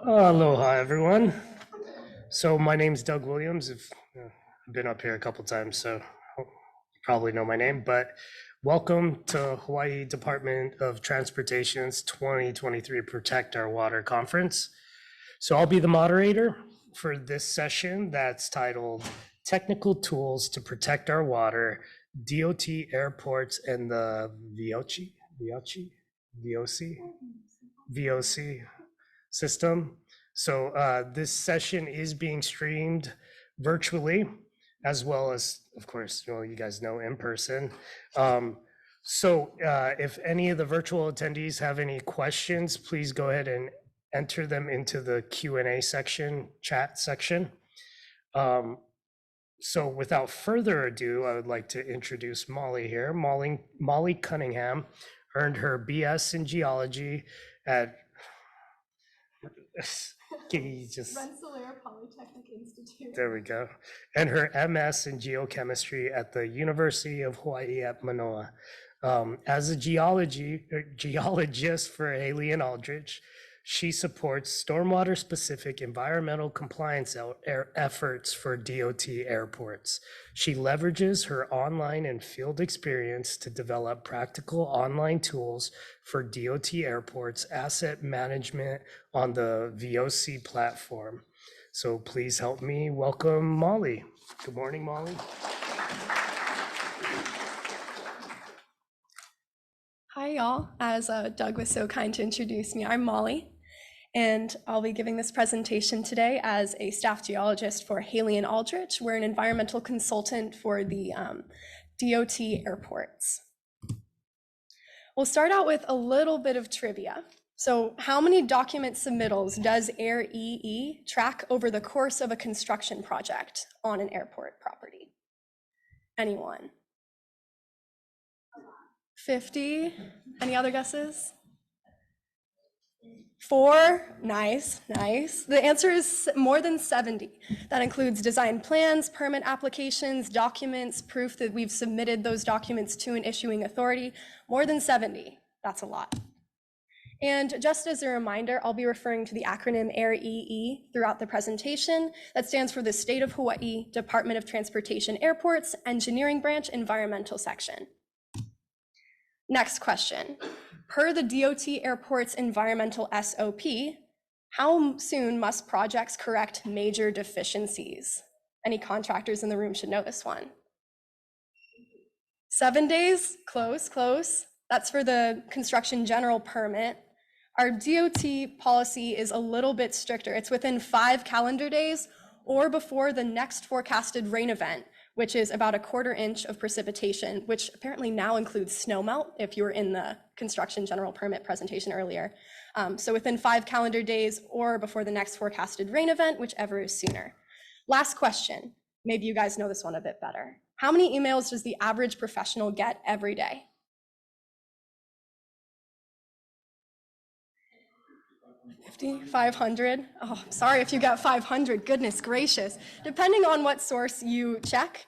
Aloha, everyone. So my name's Doug Williams. I've been up here a couple times, so you probably know my name. But welcome to Hawaii Department of Transportation's 2023 Protect Our Water Conference. So I'll be the moderator for this session that's titled Technical Tools to Protect Our Water, DOT Airports and the VOC system. So this session is being streamed virtually, as well as, of course, you guys know, in person. If any of the virtual attendees have any questions, please go ahead and enter them into the Q&A section, chat section. So without further ado, I would like to introduce Molly here. Molly Cunningham earned her BS in geology at can you just Rensselaer Polytechnic Institute. There we go. And her MS in geochemistry at the University of Hawaii at Manoa. As a geologist for Haley and Aldrich, she supports stormwater-specific environmental compliance efforts for DOT airports. She leverages her online and field experience to develop practical online tools for DOT airports asset management on the Veoci platform. So please help me welcome Molly. Good morning, Molly. Hi, y'all. As Doug was so kind to introduce me, I'm Molly, and I'll be giving this presentation today as a staff geologist for Haley and Aldrich. We're an environmental consultant for the DOT airports. We'll start out with a little bit of trivia. So how many document submittals does AirEE track over the course of a construction project on an airport property? Anyone? 50? Any other guesses? 4? Nice, nice. The answer is more than 70. That includes design plans, permit applications, documents, proof that we've submitted those documents to an issuing authority. More than 70. That's a lot. And just as a reminder, I'll be referring to the acronym AirEE throughout the presentation. That stands for the State of Hawaii Department of Transportation Airports Engineering Branch Environmental Section. Next question. Per the DOT Airports Environmental SOP, how soon must projects correct major deficiencies? Any contractors in the room should know this one. 7 days? Close, close. That's for the construction general permit. Our DOT policy is a little bit stricter. It's within 5 calendar days or before the next forecasted rain event, which is about 1/4 inch of precipitation, which apparently now includes snowmelt if you were in the construction general permit presentation earlier. So within 5 calendar days or before the next forecasted rain event, whichever is sooner. Last question. Maybe you guys know this one a bit better. How many emails does the average professional get every day? 50, 500. Oh, sorry if you got 500, goodness gracious. Depending on what source you check,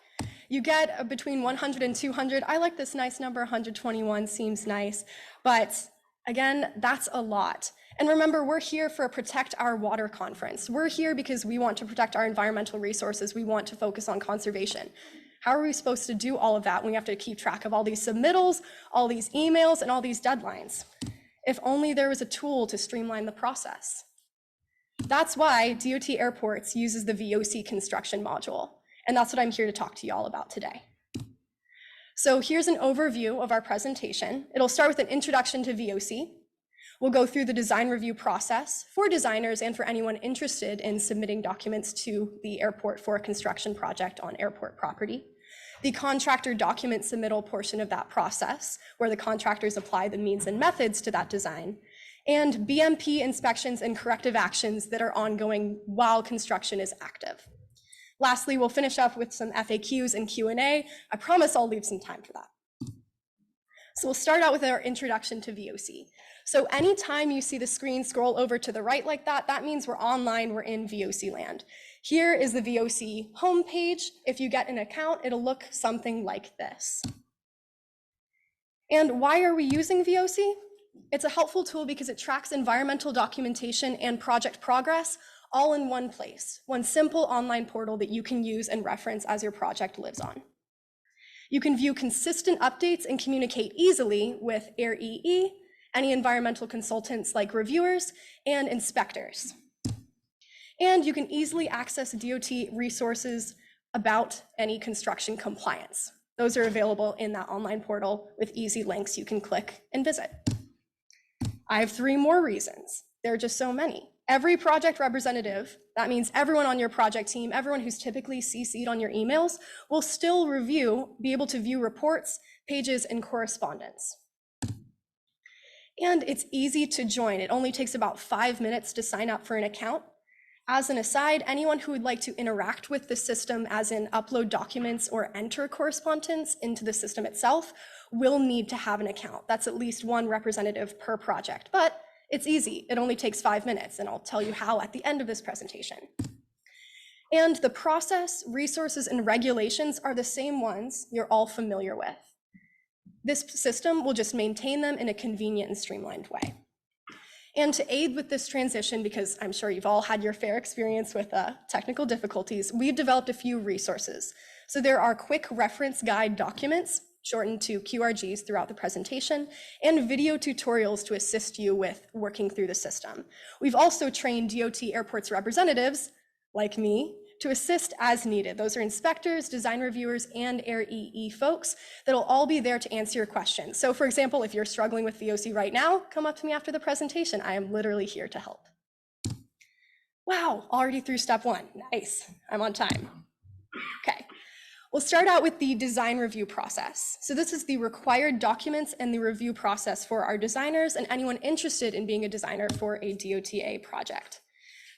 you get between 100 and 200. I like this nice number, 121 seems nice, but again, that's a lot. And remember, we're here for a Protect Our Water conference. We're here because we want to protect our environmental resources. We want to focus on conservation. How are we supposed to do all of that when we have to keep track of all these submittals, all these emails, and all these deadlines? If only there was a tool to streamline the process. That's why DOT Airports uses the VOC construction module, and that's what I'm here to talk to y'all about today. So here's an overview of our presentation. It'll start with an introduction to VOC. We'll go through the design review process for designers and for anyone interested in submitting documents to the airport for a construction project on airport property. The contractor document submittal portion of that process, where the contractors apply the means and methods to that design, and BMP inspections and corrective actions that are ongoing while construction is active. Lastly, we'll finish up with some FAQs and Q&A. I promise I'll leave some time for that. So we'll start out with our introduction to VOC. So anytime you see the screen scroll over to the right like that, that means we're online, we're in VOC land. Here is the VOC homepage. If you get an account, it'll look something like this. And why are we using VOC? It's a helpful tool because it tracks environmental documentation and project progress all in one place, one simple online portal that you can use and reference as your project lives on. You can view consistent updates and communicate easily with AIR EE, any environmental consultants like reviewers, and inspectors. And you can easily access DOT resources about any construction compliance. Those are available in that online portal with easy links you can click and visit. I have 3 more reasons. There are just so many. Every project representative, that means everyone on your project team, everyone who's typically CC'd on your emails, will still be able to view reports, pages, and correspondence. And it's easy to join. It only takes about 5 minutes to sign up for an account. As an aside, anyone who would like to interact with the system, as in upload documents or enter correspondence into the system itself, will need to have an account. That's at least 1 representative per project, but it's easy. It only takes 5 minutes, and I'll tell you how at the end of this presentation. And the process, resources, and regulations are the same ones you're all familiar with. This system will just maintain them in a convenient and streamlined way. And to aid with this transition, because I'm sure you've all had your fair experience with technical difficulties, we've developed a few resources. So there are quick reference guide documents, shortened to QRGs throughout the presentation, and video tutorials to assist you with working through the system. We've also trained DOT Airports representatives, like me, to assist as needed. Those are inspectors, design reviewers, and AIR EE folks that'll all be there to answer your questions. So for example, if you're struggling with Veoci right now, come up to me after the presentation. I am literally here to help. Wow, already through step 1. Nice, I'm on time. Okay, we'll start out with the design review process. So this is the required documents and the review process for our designers and anyone interested in being a designer for a DOTA project.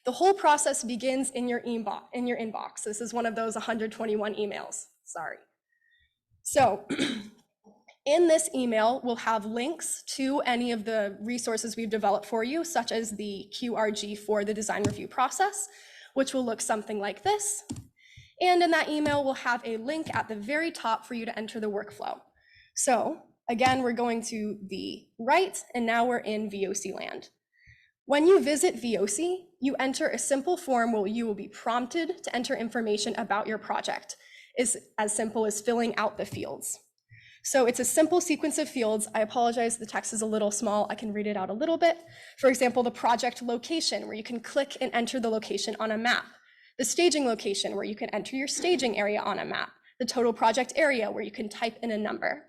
The whole process begins in your inbox. This is one of those 121 emails, sorry. So in this email, we'll have links to any of the resources we've developed for you, such as the QRG for the design review process, which will look something like this. And in that email, we'll have a link at the very top for you to enter the workflow. So again, we're going to the right, and now we're in Veoci land. When you visit Veoci, you enter a simple form where you will be prompted to enter information about your project. It's as simple as filling out the fields. So it's a simple sequence of fields. I apologize, the text is a little small. I can read it out a little bit. For example, the project location, where you can click and enter the location on a map. The staging location, where you can enter your staging area on a map. The total project area, where you can type in a number.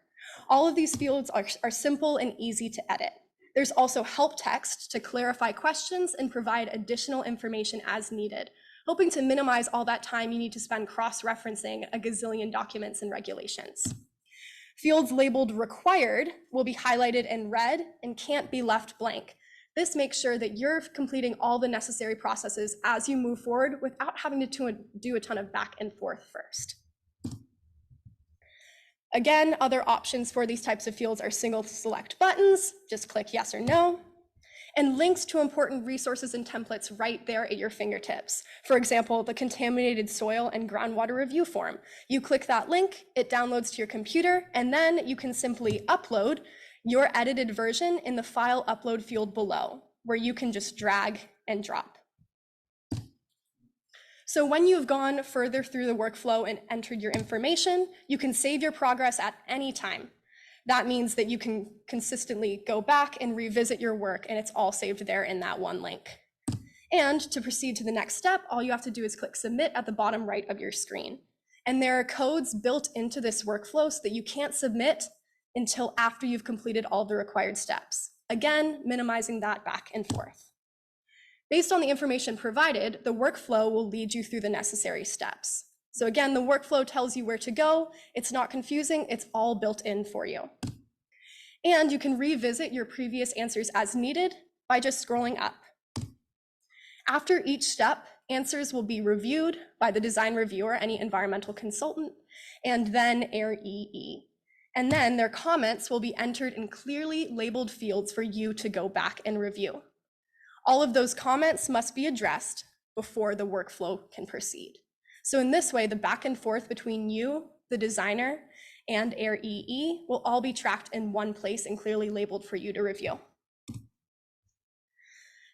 All of these fields are simple and easy to edit. There's also help text to clarify questions and provide additional information as needed, hoping to minimize all that time you need to spend cross-referencing a gazillion documents and regulations. Fields labeled required will be highlighted in red and can't be left blank. This makes sure that you're completing all the necessary processes as you move forward without having to do a ton of back and forth first. Again, other options for these types of fields are single select buttons, just click yes or no, and links to important resources and templates right there at your fingertips. For example, the contaminated soil and groundwater review form. You click that link, it downloads to your computer, and then you can simply upload your edited version in the file upload field below, where you can just drag and drop. So when you've gone further through the workflow and entered your information, you can save your progress at any time. That means that you can consistently go back and revisit your work, and it's all saved there in that one link. And to proceed to the next step, all you have to do is click submit at the bottom right of your screen. And there are codes built into this workflow so that you can't submit until after you've completed all the required steps. Again, minimizing that back and forth. Based on the information provided, the workflow will lead you through the necessary steps. So again, the workflow tells you where to go. It's not confusing, it's all built in for you. And you can revisit your previous answers as needed by just scrolling up. After each step, answers will be reviewed by the design reviewer, any environmental consultant, and then AIR EE. And then their comments will be entered in clearly labeled fields for you to go back and review. All of those comments must be addressed before the workflow can proceed. So in this way, the back and forth between you, the designer, and AIR EE will all be tracked in one place and clearly labeled for you to review.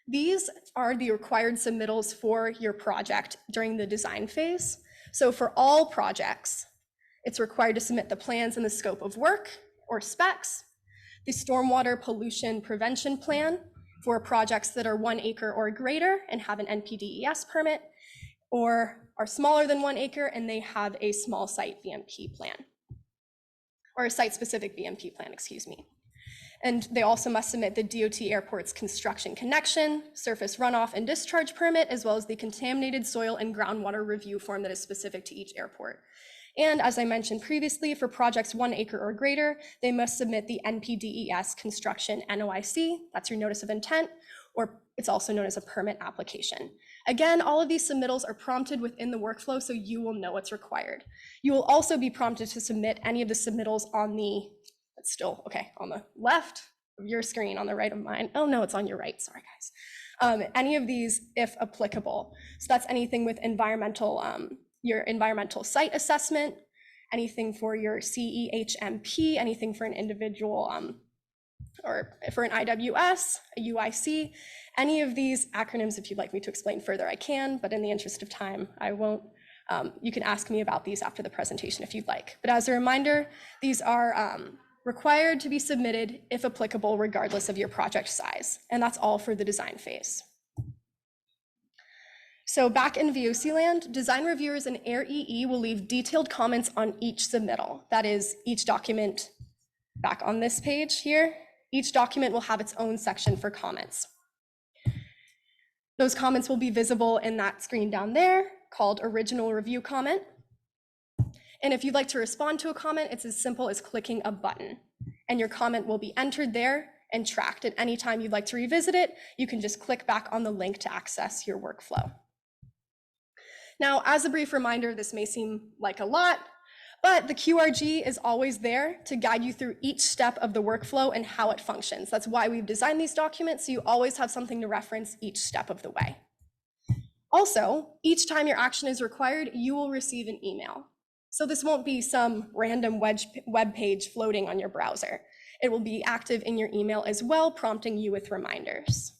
These are the required submittals for your project during the design phase. So for all projects, it's required to submit the plans and the scope of work or specs, the stormwater pollution prevention plan for projects that are 1 acre or greater and have an NPDES permit, or are smaller than 1 acre and they have a small site VMP plan, or a site-specific VMP plan, excuse me. And they also must submit the DOT airport's construction connection, surface runoff and discharge permit, as well as the contaminated soil and groundwater review form that is specific to each airport. And as I mentioned previously, for projects 1 acre or greater, they must submit the NPDES construction NOIC, that's your notice of intent, or it's also known as a permit application. Again, all of these submittals are prompted within the workflow, so you will know what's required. You will also be prompted to submit any of the submittals on the, it's still, okay, on the left of your screen, on the right of mine. Oh no, it's on your right, sorry guys. Any of these, if applicable. So that's anything with environmental, your environmental site assessment, anything for your CEHMP, anything for an individual, or for an IWS, a UIC, any of these acronyms, if you'd like me to explain further, I can, but in the interest of time, I won't. You can ask me about these after the presentation if you'd like. But as a reminder, these are required to be submitted if applicable, regardless of your project size. And that's all for the design phase. So back in Veoci land, design reviewers and Air EE will leave detailed comments on each submittal. That is, each document back on this page here, each document will have its own section for comments. Those comments will be visible in that screen down there called original review comment. And if you'd like to respond to a comment, it's as simple as clicking a button and your comment will be entered there and tracked. At any time you'd like to revisit it, you can just click back on the link to access your workflow. Now, as a brief reminder, this may seem like a lot, but the QRG is always there to guide you through each step of the workflow and how it functions. That's why we've designed these documents, so you always have something to reference each step of the way. Also, each time your action is required, you will receive an email. So this won't be some random web page floating on your browser. It will be active in your email as well, prompting you with reminders.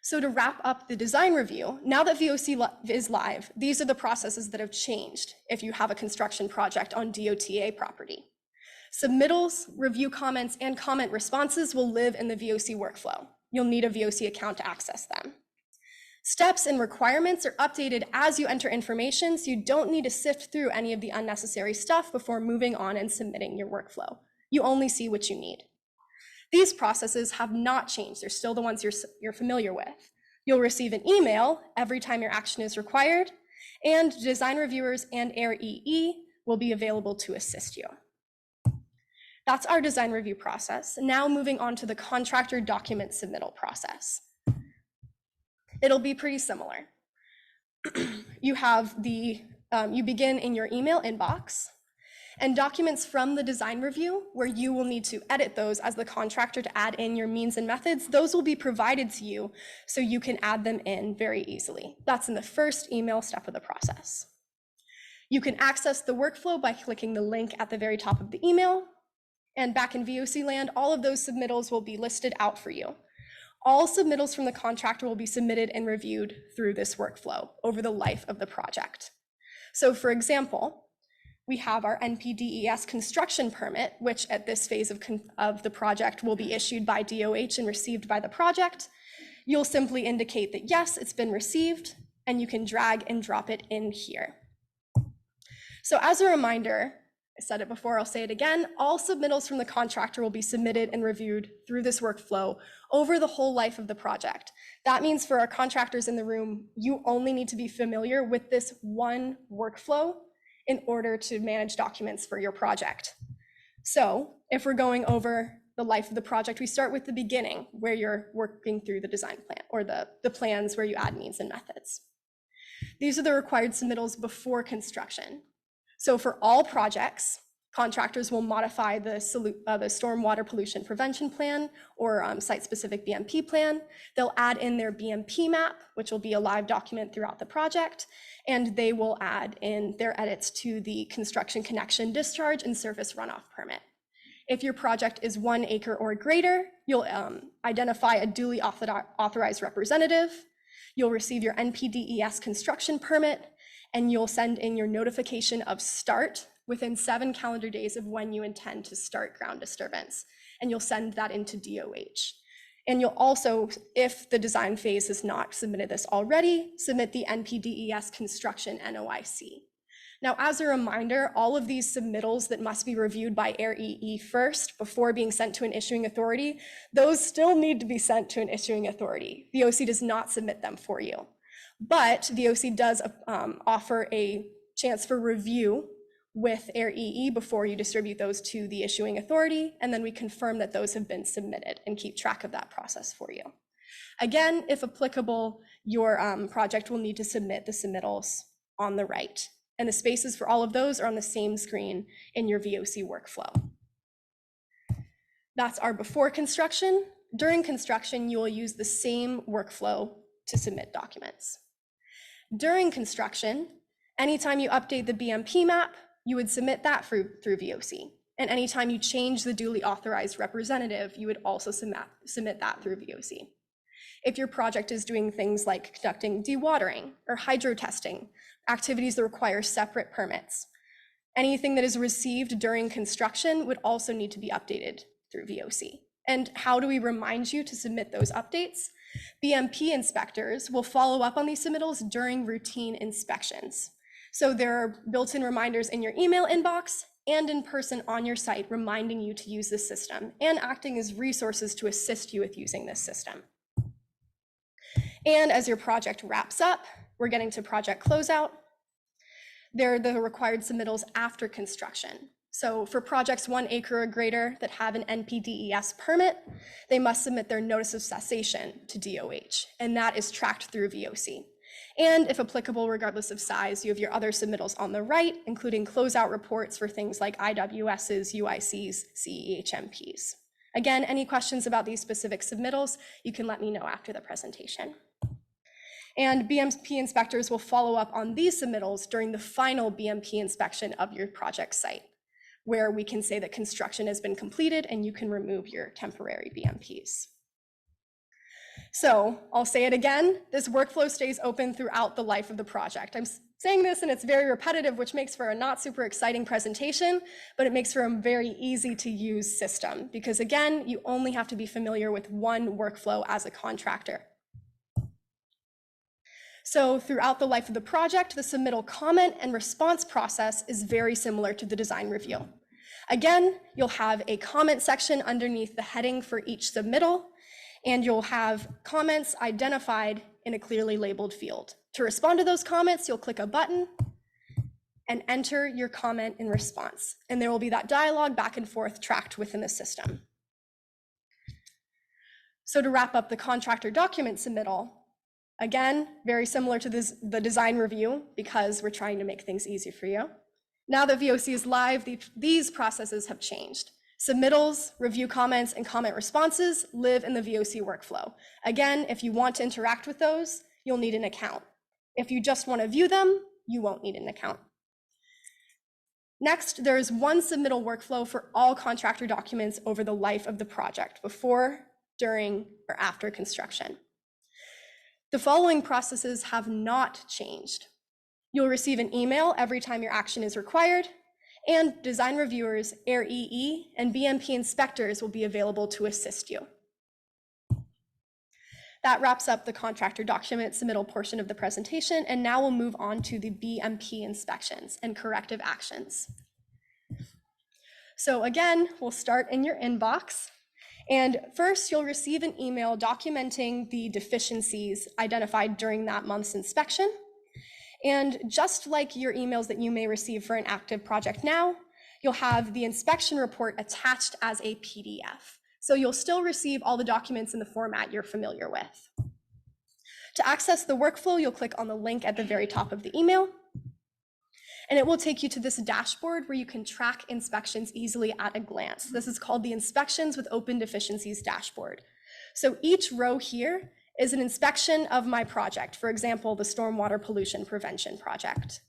So to wrap up the design review, now that Veoci is live, these are the processes that have changed if you have a construction project on DOTA property. Submittals, review comments, and comment responses will live in the Veoci workflow. You'll need a Veoci account to access them. Steps and requirements are updated as you enter information, so you don't need to sift through any of the unnecessary stuff before moving on and submitting your workflow. You only see what you need. These processes have not changed. They're still the ones you're familiar with. You'll receive an email every time your action is required, and design reviewers and Air EE will be available to assist you. That's our design review process. Now moving on to the contractor document submittal process. It'll be pretty similar. You have you begin in your email inbox, and documents from the design review, where you will need to edit those as the contractor to add in your means and methods, those will be provided to you so you can add them in very easily. That's in the first email step of the process. You can access the workflow by clicking the link at the very top of the email. And back in Veoci land, all of those submittals will be listed out for you. All submittals from the contractor will be submitted and reviewed through this workflow over the life of the project. So for example, we have our NPDES construction permit, which at this phase of the project will be issued by DOH and received by the project. You'll simply indicate that yes, it's been received, and you can drag and drop it in here. So as a reminder, I said it before, I'll say it again, all submittals from the contractor will be submitted and reviewed through this workflow over the whole life of the project. That means for our contractors in the room, you only need to be familiar with this one workflow in order to manage documents for your project. So if we're going over the life of the project, we start with the beginning, where you're working through the design plan, or the plans where you add means and methods. These are the required submittals before construction. So for all projects, contractors will modify the stormwater pollution prevention plan or site-specific BMP plan. They'll add in their BMP map, which will be a live document throughout the project, and they will add in their edits to the construction connection discharge and surface runoff permit. If your project is 1 acre or greater, you'll identify a duly authorized representative. You'll receive your NPDES construction permit, and you'll send in your notification of start within 7 calendar days of when you intend to start ground disturbance. And you'll send that into DOH. And you'll also, if the design phase has not submitted this already, submit the NPDES construction NOIC. Now, as a reminder, all of these submittals that must be reviewed by Air EE first before being sent to an issuing authority, those still need to be sent to an issuing authority. VOC does not submit them for you. But VOC does offer a chance for review with Air EE before you distribute those to the issuing authority, and then we confirm that those have been submitted and keep track of that process for you. Again, if applicable, your project will need to submit the submittals on the right. And the spaces for all of those are on the same screen in your VOC workflow. That's our before construction. During construction, you will use the same workflow to submit documents. During construction, anytime you update the BMP map, you would submit that through VOC. And anytime you change the duly authorized representative, you would also submit that through VOC. If your project is doing things like conducting dewatering or hydro testing, activities that require separate permits, anything that is received during construction would also need to be updated through VOC. And how do we remind you to submit those updates? BMP inspectors will follow up on these submittals during routine inspections. So there are built-in reminders in your email inbox and in person on your site reminding you to use this system and acting as resources to assist you with using this system. And as your project wraps up, we're getting to project closeout. They're the required submittals after construction. So for projects 1 acre or greater that have an NPDES permit, they must submit their notice of cessation to DOH, and that is tracked through VOC. And if applicable, regardless of size, you have your other submittals on the right, including closeout reports for things like IWSs, UICs, CEHMPs. Again, any questions about these specific submittals, you can let me know after the presentation. And BMP inspectors will follow up on these submittals during the final BMP inspection of your project site, where we can say that construction has been completed and you can remove your temporary BMPs. So I'll say it again, this workflow stays open throughout the life of the project. I'm saying this and it's very repetitive, which makes for a not super exciting presentation, but it makes for a very easy to use system because again, you only have to be familiar with one workflow as a contractor. So throughout the life of the project, the submittal comment and response process is very similar to the design review. Again, you'll have a comment section underneath the heading for each submittal, and you'll have comments identified in a clearly labeled field. To respond to those comments, you'll click a button and enter your comment in response. And there will be that dialogue back and forth tracked within the system. So to wrap up the contractor document submittal, again, very similar to the design review because we're trying to make things easy for you. Now that VOC is live, these processes have changed. Submittals, review comments, and comment responses live in the VOC workflow. Again, if you want to interact with those, you'll need an account. If you just want to view them, you won't need an account. Next, there is one submittal workflow for all contractor documents over the life of the project, before, during, or after construction. The following processes have not changed. You'll receive an email every time your action is required, and design reviewers, Air EE, and BMP inspectors will be available to assist you. That wraps up the contractor document submittal portion of the presentation, and now we'll move on to the BMP inspections and corrective actions. So again, we'll start in your inbox. And first, you'll receive an email documenting the deficiencies identified during that month's inspection. And just like your emails that you may receive for an active project now, you'll have the inspection report attached as a PDF. So you'll still receive all the documents in the format you're familiar with. To access the workflow, you'll click on the link at the very top of the email, and it will take you to this dashboard where you can track inspections easily at a glance. This is called the Inspections with Open Deficiencies dashboard. So each row here is an inspection of my project, for example, the stormwater pollution prevention project.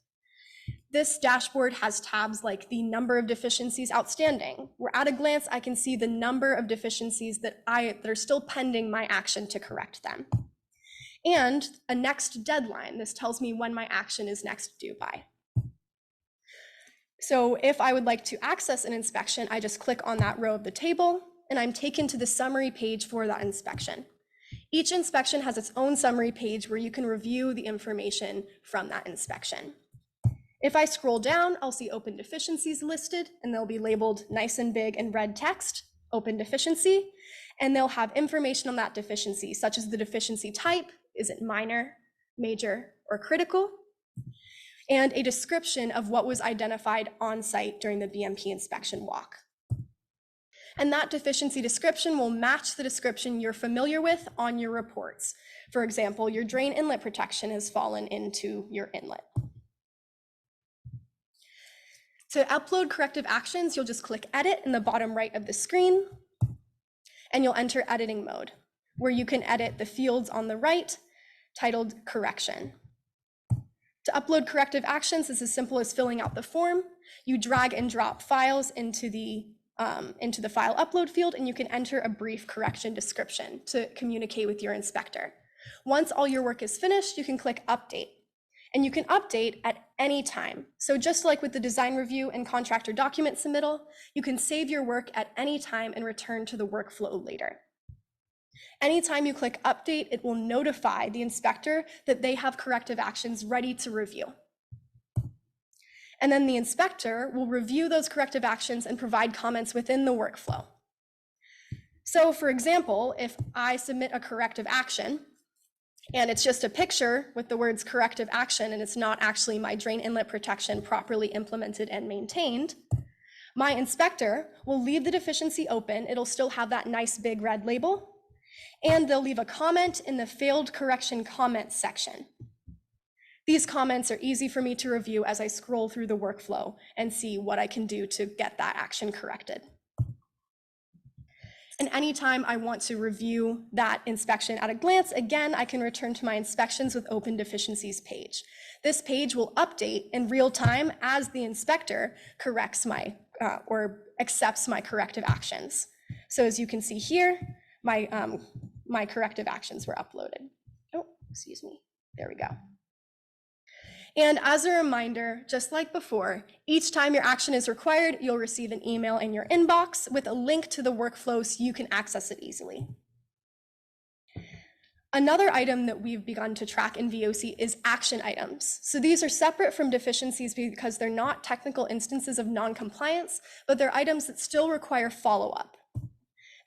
This dashboard has tabs like the number of deficiencies outstanding, where at a glance I can see the number of deficiencies that are still pending my action to correct them. And a next deadline. This tells me when my action is next due by. So if I would like to access an inspection, I just click on that row of the table and I'm taken to the summary page for that inspection. Each inspection has its own summary page where you can review the information from that inspection. If I scroll down, I'll see open deficiencies listed, and they'll be labeled nice and big in red text, open deficiency, and they'll have information on that deficiency, such as the deficiency type, is it minor, major, or critical, and a description of what was identified on site during the BMP inspection walk. And that deficiency description will match the description you're familiar with on your reports. For example, your drain inlet protection has fallen into your inlet. To upload corrective actions, you'll just click Edit in the bottom right of the screen, and you'll enter editing mode, where you can edit the fields on the right titled Correction. To upload corrective actions, it's as simple as filling out the form. You drag and drop files into the file upload field, and you can enter a brief correction description to communicate with your inspector. Once all your work is finished, you can click Update. And you can update at any time. So just like with the design review and contractor document submittal, you can save your work at any time and return to the workflow later. Anytime you click Update, it will notify the inspector that they have corrective actions ready to review. And then the inspector will review those corrective actions and provide comments within the workflow. So for example, if I submit a corrective action, and it's just a picture with the words corrective action, and it's not actually my drain inlet protection properly implemented and maintained, my inspector will leave the deficiency open. It'll still have that nice big red label, and they'll leave a comment in the failed correction comments section. These comments are easy for me to review as I scroll through the workflow and see what I can do to get that action corrected. And anytime I want to review that inspection at a glance, again, I can return to my inspections with open deficiencies page. This page will update in real time as the inspector corrects my or accepts my corrective actions. So as you can see here, my corrective actions were uploaded. Oh, excuse me. There we go. And as a reminder, just like before, each time your action is required, you'll receive an email in your inbox with a link to the workflow so you can access it easily. Another item that we've begun to track in Veoci is action items. So these are separate from deficiencies because they're not technical instances of non-compliance, but they're items that still require follow-up.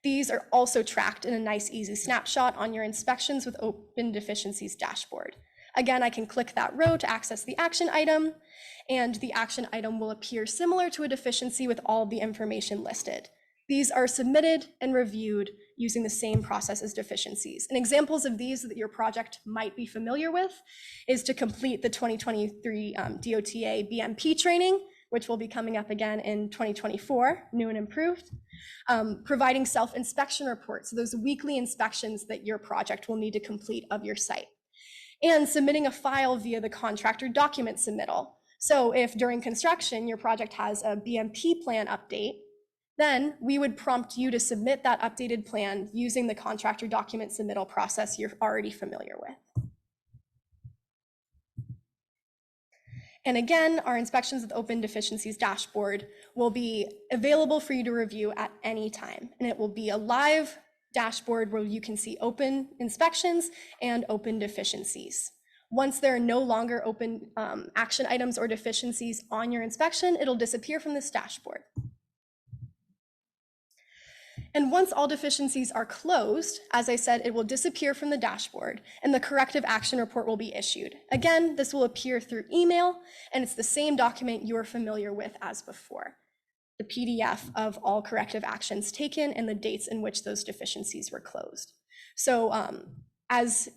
These are also tracked in a nice, easy snapshot on your inspections with Open Deficiencies dashboard. Again, I can click that row to access the action item, and the action item will appear similar to a deficiency with all the information listed. These are submitted and reviewed using the same process as deficiencies. And examples of these that your project might be familiar with is to complete the 2023 DOTA BMP training, which will be coming up again in 2024, new and improved. Providing self-inspection reports, so those weekly inspections that your project will need to complete of your site. And submitting a file via the contractor document submittal. So if during construction your project has a BMP plan update, then we would prompt you to submit that updated plan using the contractor document submittal process you're already familiar with. And again, our inspections with Open Deficiencies dashboard will be available for you to review at any time. And it will be a live dashboard where you can see open inspections and open deficiencies. Once there are no longer open action items or deficiencies on your inspection, it'll disappear from this dashboard. And once all deficiencies are closed, as I said, it will disappear from the dashboard and the corrective action report will be issued. Again, this will appear through email, and it's the same document you're familiar with as before. The PDF of all corrective actions taken and the dates in which those deficiencies were closed. So as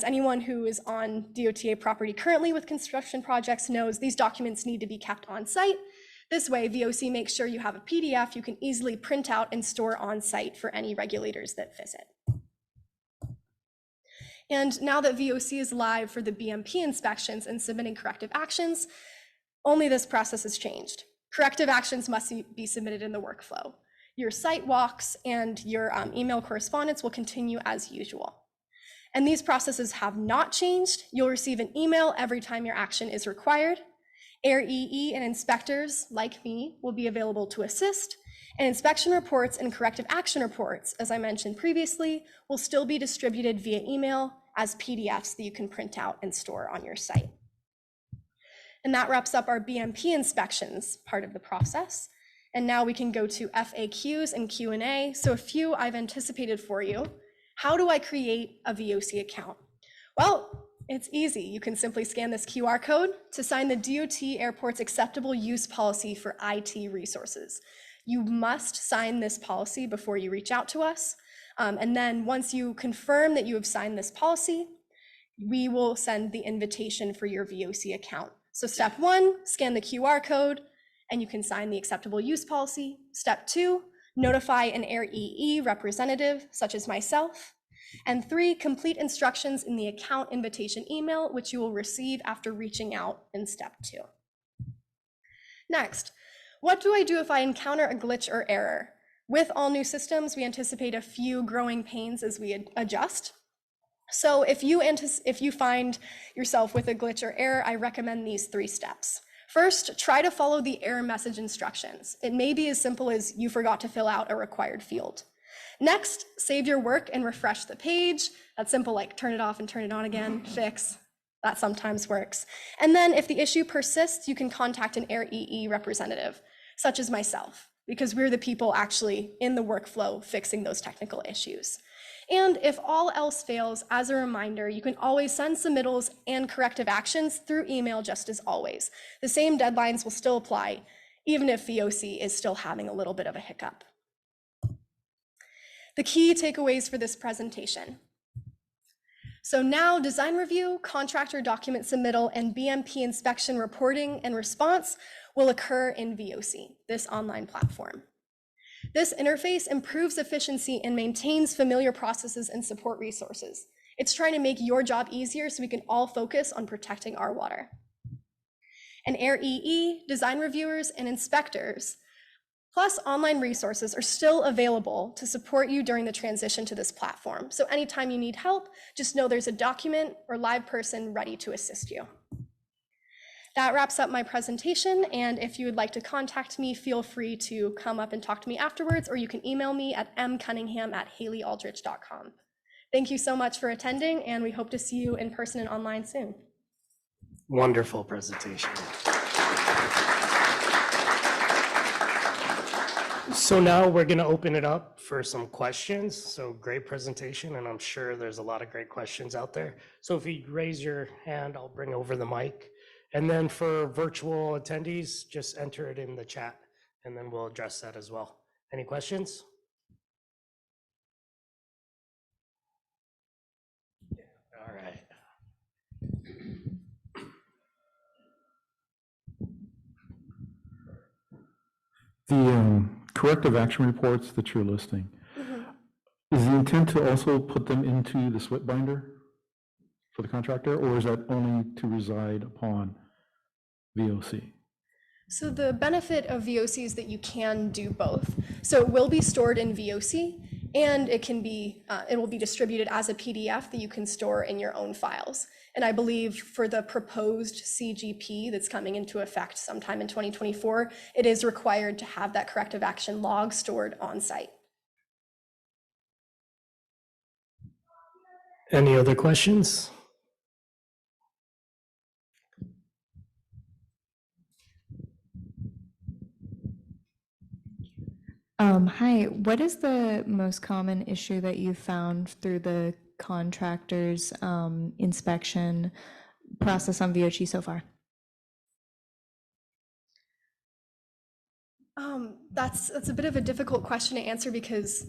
anyone who is on DOTA property currently with construction projects knows, these documents need to be kept on site. This way, Veoci makes sure you have a PDF you can easily print out and store on site for any regulators that visit. And now that Veoci is live for the BMP inspections and submitting corrective actions, Only this process has changed. Corrective actions must be submitted in the workflow. Your site walks and your email correspondence will continue as usual. And these processes have not changed. You'll receive an email every time your action is required. AIR EE and inspectors like me will be available to assist, and inspection reports and corrective action reports, as I mentioned previously, will still be distributed via email as PDFs that you can print out and store on your site. And that wraps up our BMP inspections part of the process. And now we can go to FAQs and Q&A. So a few I've anticipated for you. How do I create a Veoci account? Well, it's easy. You can simply scan this QR code to sign the DOT Airport's acceptable use policy for IT resources. You must sign this policy before you reach out to us. And then once you confirm that you have signed this policy, we will send the invitation for your Veoci account. So step 1, scan the QR code and you can sign the acceptable use policy. Step 2, notify an AIR EE representative, such as myself. And 3, complete instructions in the account invitation email, which you will receive after reaching out in step 2. Next, what do I do if I encounter a glitch or error? With all new systems, we anticipate a few growing pains as we adjust. So if you find yourself with a glitch or error, I recommend these 3 steps. First, try to follow the error message instructions. It may be as simple as you forgot to fill out a required field. Next, save your work and refresh the page. That's simple, like turn it off and turn it on again, fix. That sometimes works. And then if the issue persists, you can contact an AIR EE representative, such as myself, because we're the people actually in the workflow fixing those technical issues. And if all else fails, as a reminder, you can always send submittals and corrective actions through email just as always. The same deadlines will still apply, even if Veoci is still having a little bit of a hiccup. The key takeaways for this presentation. So now design review, contractor document submittal, and BMP inspection reporting and response will occur in Veoci, this online platform. This interface improves efficiency and maintains familiar processes and support resources. It's trying to make your job easier so we can all focus on protecting our water. And AIR EE, design reviewers, and inspectors, plus online resources are still available to support you during the transition to this platform. So anytime you need help, just know there's a document or live person ready to assist you. That wraps up my presentation, and if you would like to contact me, feel free to come up and talk to me afterwards, or you can email me at mcunningham@haleyaldrich.com. Thank you so much for attending, and we hope to see you in person and online soon. Wonderful presentation. So now we're going to open it up for some questions. So great presentation, and I'm sure there's a lot of great questions out there. So if you raise your hand, I'll bring over the mic. And then for virtual attendees, just enter it in the chat, and then we'll address that as well. Any questions? All right. The corrective action reports that you're listing, is the intent to also put them into the SWIP binder for the contractor, or is that only to reside upon Veoci? So the benefit of Veoci is that you can do both. So it will be stored in Veoci, and it will be distributed as a PDF that you can store in your own files. And I believe for the proposed CGP that's coming into effect sometime in 2024, it is required to have that corrective action log stored on site. Any other questions? Hi, what is the most common issue that you found through the contractor's inspection process on Veoci so far? That's a bit of a difficult question to answer because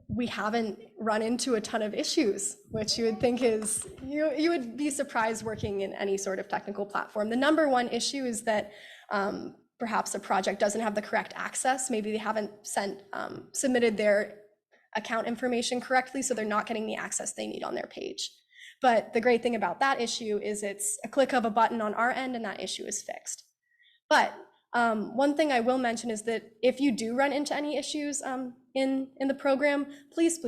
we haven't run into a ton of issues, which you would think is, you would be surprised working in any sort of technical platform. The number one issue is that perhaps a project doesn't have the correct access. Maybe they haven't submitted their account information correctly, so they're not getting the access they need on their page. But the great thing about that issue is it's a click of a button on our end and that issue is fixed. But one thing I will mention is that if you do run into any issues in the program, please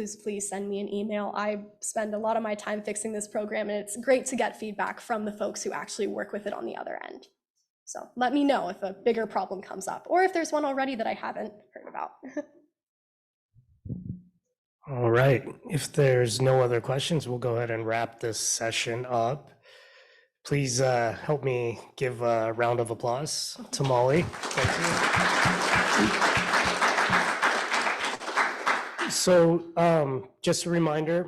send me an email. I spend a lot of my time fixing this program, and it's great to get feedback from the folks who actually work with it on the other end. So let me know if a bigger problem comes up, or if there's one already that I haven't heard about. All right, if there's no other questions, we'll go ahead and wrap this session up. Please help me give a round of applause to Molly. Thank you. So just a reminder,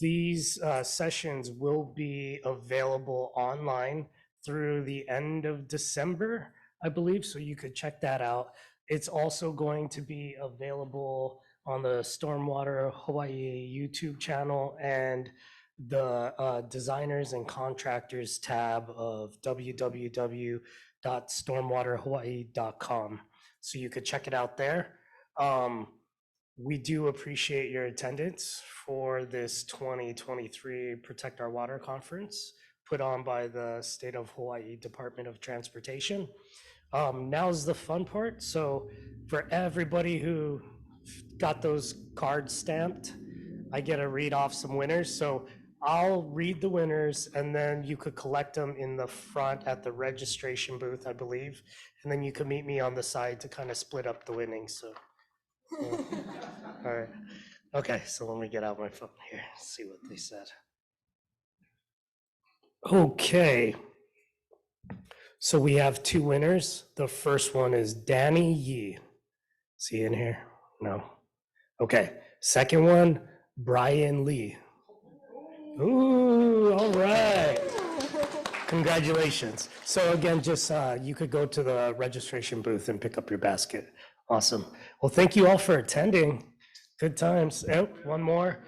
these sessions will be available online through the end of December, I believe, so you could check that out. It's also going to be available on the Stormwater Hawaii YouTube channel and the designers and contractors tab of www.stormwaterhawaii.com. So you could check it out there. We do appreciate your attendance for this 2023 Protect Our Water Conference put on by the State of Hawaii Department of Transportation. Now's the fun part. So for everybody who got those cards stamped, I get to read off some winners. So I'll read the winners, and then you could collect them in the front at the registration booth, I believe. And then you could meet me on the side to kind of split up the winnings. So, all right. Okay, so let me get out my phone here, see what they said. Okay. So we have two winners. The first one is Danny Yee. Is he in here? No. Okay. Second one, Brian Lee. Ooh, all right. Congratulations. So again, just you could go to the registration booth and pick up your basket. Awesome. Well, thank you all for attending. Good times. Oh, one more.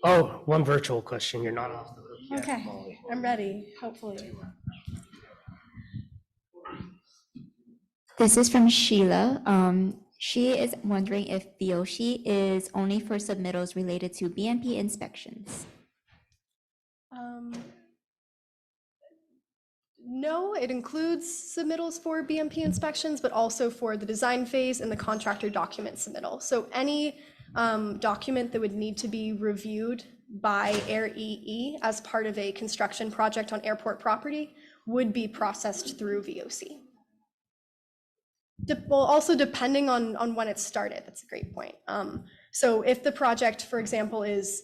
Oh, one virtual question. You're not off the hook yet, Okay, Molly. I'm ready, hopefully. This is from Sheila. She is wondering if Veoci is only for submittals related to BMP inspections. No, it includes submittals for BMP inspections, but also for the design phase and the contractor document submittal. So any document that would need to be reviewed by AirEE as part of a construction project on airport property would be processed through Veoci. Well, also depending on when it started, that's a great point. So if the project, for example, is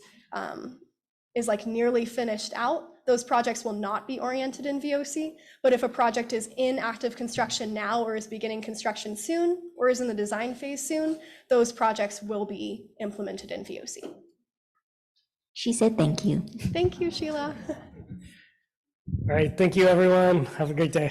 like nearly finished out, those projects will not be oriented in Veoci. But if a project is in active construction now, or is beginning construction soon, or is in the design phase soon, those projects will be implemented in Veoci. She said thank you. Thank you, Sheila. All right, thank you, everyone. Have a great day.